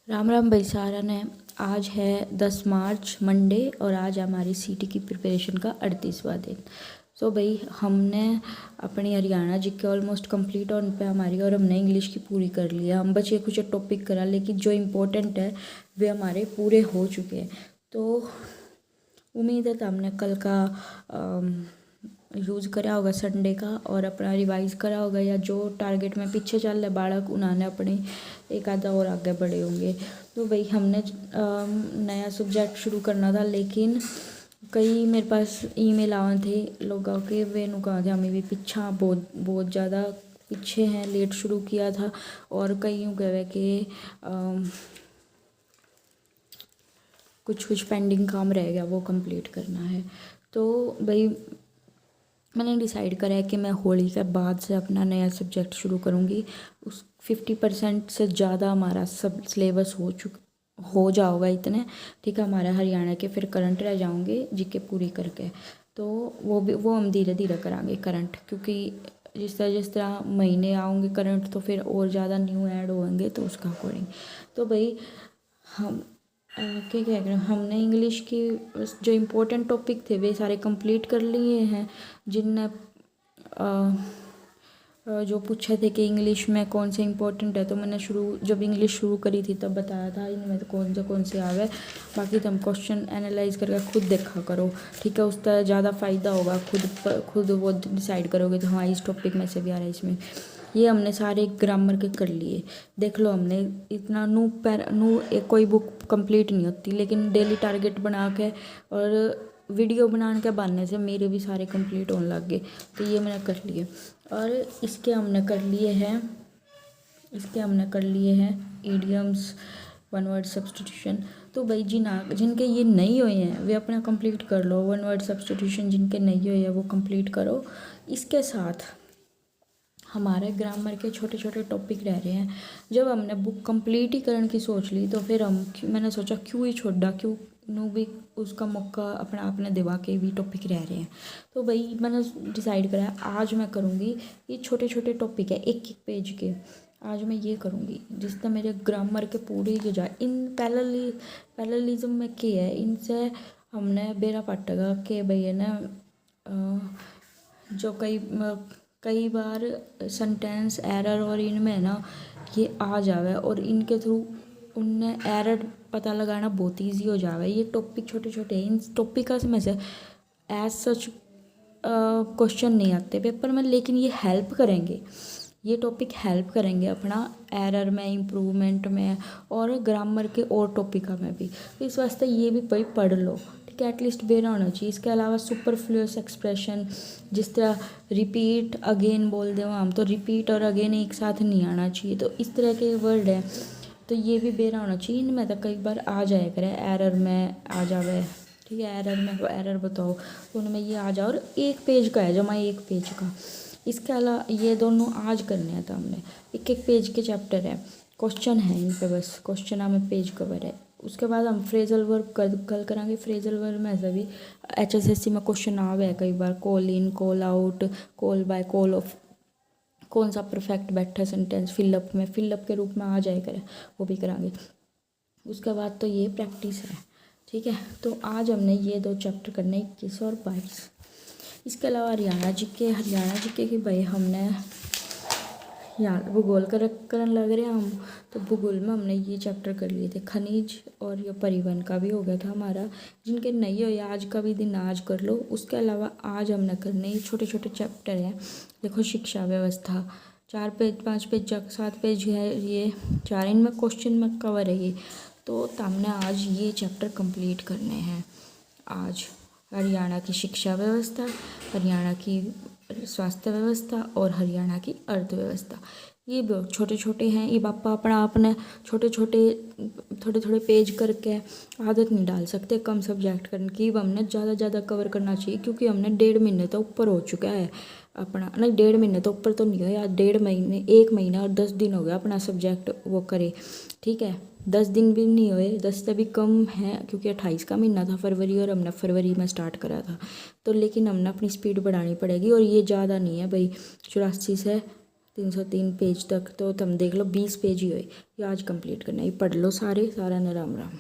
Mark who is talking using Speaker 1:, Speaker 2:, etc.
Speaker 1: राम राम भाई सारा ने। आज है 10 मार्च मंडे और आज हमारी सीटी की प्रिपरेशन का 38वां दिन। सो भाई हमने अपनी Haryana GK almost complete on पे हमारी और हमने इंग्लिश की पूरी कर लिया। हम बचे कुछ टॉपिक करा लेकिन जो इम्पोर्टेंट है वे हमारे पूरे हो चुके हैं। तो उम्मीद है तो हमने कल का यूज़ करा होगा संडे का और अपना रिवाइज़ करा होगा, या जो टारगेट में पीछे चल रहे बालक उन्होंने अपने एक आधा और आगे बढ़े होंगे। तो भाई हमने नया सब्जेक्ट शुरू करना था लेकिन कई मेरे पास ईमेल आए थे लोगों के, वे नु कहा थे हमें भी पीछा बहुत बहुत ज़्यादा पीछे हैं, लेट शुरू किया था और कई यूँ कहे कि कुछ कुछ पेंडिंग काम रह गया वो कंप्लीट करना है। तो भाई मैंने डिसाइड करा है कि मैं होली के बाद से अपना नया सब्जेक्ट शुरू करूँगी। उस 50% से ज़्यादा हमारा सब सिलेबस हो जाओगा इतने, ठीक है। हमारे हरियाणा के फिर करंट रह जाओगे जीके पूरी करके, तो वो हम धीरे धीरे करांगे करंट, क्योंकि जिस तरह महीने आएंगे करंट तो फिर और ज़्यादा न्यू ऐड होंगे, तो उसका अकॉर्डिंग। तो भाई हम क्या कह रहे हैं, हमने इंग्लिश की जो इम्पोर्टेंट टॉपिक थे वे सारे कंप्लीट कर लिए हैं। जिनने जो पूछे थे कि इंग्लिश में कौन से इम्पोर्टेंट है, तो मैंने जब इंग्लिश शुरू करी थी तब बताया था इनमें तो कौन से आवे। बाकी तुम क्वेश्चन एनालाइज करके खुद देखा करो, ठीक है। उसका ज़्यादा फ़ायदा होगा, खुद वो डिसाइड करोगे तो हाँ इस टॉपिक में से भी आ रहा है इसमें। ये हमने सारे ग्रामर के कर लिए, देख लो। हमने इतना एक कोई बुक कंप्लीट नहीं होती, लेकिन डेली टारगेट बना के और वीडियो बनाने के बहाने से मेरे भी सारे कंप्लीट होने लग गए। तो ये मैंने कर लिए और इसके हमने कर लिए हैं ईडियम्स, वन वर्ड सब्सटीट्यूशन। तो भाई जिनके ये नहीं हुए हैं वे अपना कंप्लीट कर लो। वन वर्ड सब्सटीट्यूशन जिनके नहीं हुए हैं वो कंप्लीट करो। इसके साथ हमारे ग्रामर के छोटे छोटे टॉपिक रह रहे हैं। जब हमने बुक कंप्लीट ही करने की सोच ली तो फिर मैंने सोचा क्यों ही छोड़ा, क्यों नो भी उसका मौका अपना अपने दिमाग के भी टॉपिक रह रहे हैं। तो भाई मैंने डिसाइड करा आज मैं करूँगी ये छोटे छोटे टॉपिक है एक एक पेज के। आज मैं ये करूँगी जिससे मेरे ग्रामर के पूरे हो जाए। इन पैरेललिज्म में क्या है, इनसे हमने बेरा पाटेगा कि भाई है ना, जो कई बार सेंटेंस एरर और इनमें ना ये आ जावे और इनके थ्रू उनने एरर पता लगाना बहुत ईजी हो जावे। ये टॉपिक छोटे छोटे इन टॉपिक में से एज सच क्वेश्चन नहीं आते पेपर में, लेकिन ये हेल्प करेंगे। ये टॉपिक हेल्प करेंगे अपना एरर में, इम्प्रूवमेंट में और ग्रामर के और टॉपिक में भी। तो इस वास्ते ये भी भाई पढ़ लो, ठीक है। एटलीस्ट बेरा होना चाहिए। इसके अलावा सुपरफ्लुअस एक्सप्रेशन, जिस तरह रिपीट अगेन बोल दे हम, तो रिपीट और अगेन एक साथ नहीं आना चाहिए। तो इस तरह के वर्ड है तो ये भी बेरा होना चाहिए। इनमें तो कई बार आ जाए करे, एरर में आ जावे, ठीक है। एरर में एरर बताओ तो उनमें ये आ जाओ। और एक पेज का है जमा, एक पेज का। इसके अलावा ये दोनों आज करने हैं तो हमने एक एक पेज के चैप्टर है, क्वेश्चन है इन पे, बस क्वेश्चन हमें पेज कवर है। उसके बाद हम फ्रेजल वर्ब कल करांगे। फ्रेजल वर्ब में ऐसा भी HSSC में क्वेश्चन आवे है कई बार, call in, call out, call by, call off, कौन सा परफेक्ट बैठा सेंटेंस फिलअप में, फिलअप के रूप में आ जाए करे, वो भी करांगे। उसके बाद तो ये प्रैक्टिस है, ठीक है। तो आज हमने ये 2 चैप्टर करने, 21 और 22। इसके अलावा हरियाणा जीके की भाई हमने यार भूगोल करने लग रहे हैं हम, तो भूगोल में हमने ये चैप्टर कर लिए थे। खनिज और ये परिवहन का भी हो गया था हमारा। जिनके नहीं हो आज का भी दिन आज कर लो। उसके अलावा आज हमने करने ये छोटे छोटे चैप्टर हैं। देखो शिक्षा व्यवस्था 4 पेज 5 पेज 7 पेज है, ये 4 इनमें क्वेश्चन में कवर है ये। तो हमने आज ये चैप्टर कंप्लीट करने हैं। आज हरियाणा की शिक्षा व्यवस्था, हरियाणा की स्वास्थ्य व्यवस्था और हरियाणा की अर्थव्यवस्था। ये बहुत छोटे छोटे हैं। ये पापा अपने छोटे थोड़े पेज करके आदत नहीं डाल सकते कम सब्जेक्ट करने की। हमने ज़्यादा कवर करना चाहिए, क्योंकि हमने 1.5 महीने तो ऊपर हो चुका है अपना, नहीं 1.5 महीने तो ऊपर तो नहीं हुआ यार, 1.5 महीने 1 महीना और 10 दिन हो गया अपना सब्जेक्ट वो करे, ठीक है। 10 दिन भी नहीं हुए, 10 से भी कम है, क्योंकि 28 का महीना था फरवरी और हमने फरवरी में स्टार्ट करा था। तो लेकिन हमने अपनी स्पीड बढ़ानी पड़ेगी और ये ज़्यादा नहीं है भाई, 84 से 303 पेज तक तो तुम देख लो, 20 पेज ही हुए, ये आज कंप्लीट करना है। ये पढ़ लो सारे, सारा ना राम राम।